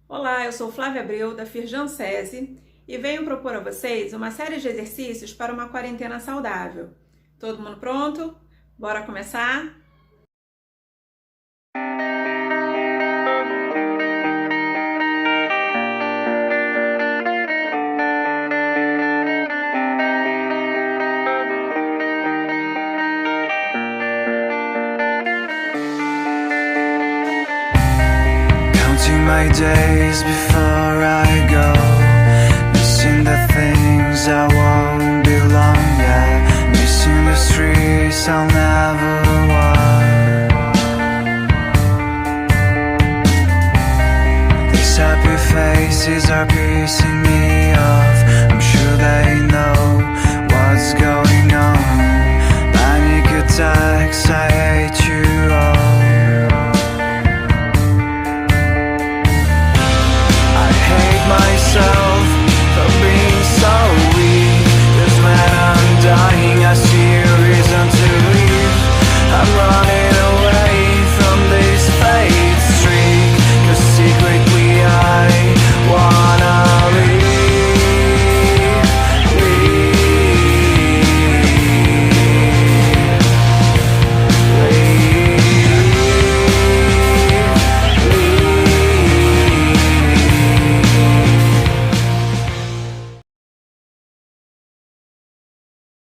Olá, eu sou Flávia Abreu, da Firjan SESI, e venho propor a vocês uma série de exercícios para uma quarentena saudável. Todo mundo pronto? Bora começar? My days before I go, missing the things I won't belong, yeah, missing the streets I'll never walk. These happy faces are piecing